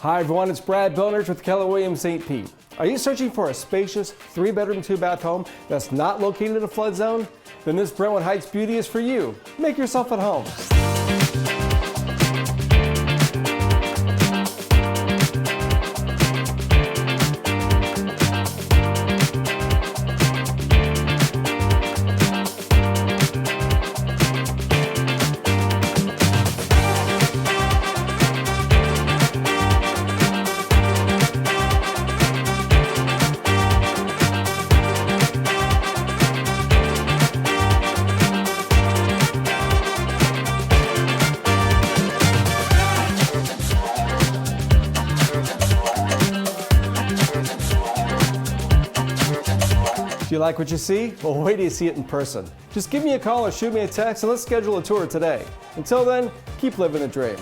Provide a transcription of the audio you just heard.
Hi everyone, it's Brad Bohnert with Keller Williams St. Pete. Are you searching for a spacious 3-bedroom, 2-bath home that's not located in a flood zone? Then this Brentwood Heights beauty is for you. Make yourself at home. Do you like what you see? Well, wait till you see it in person. Just give me a call or shoot me a text and let's schedule a tour today. Until then, keep living the dream.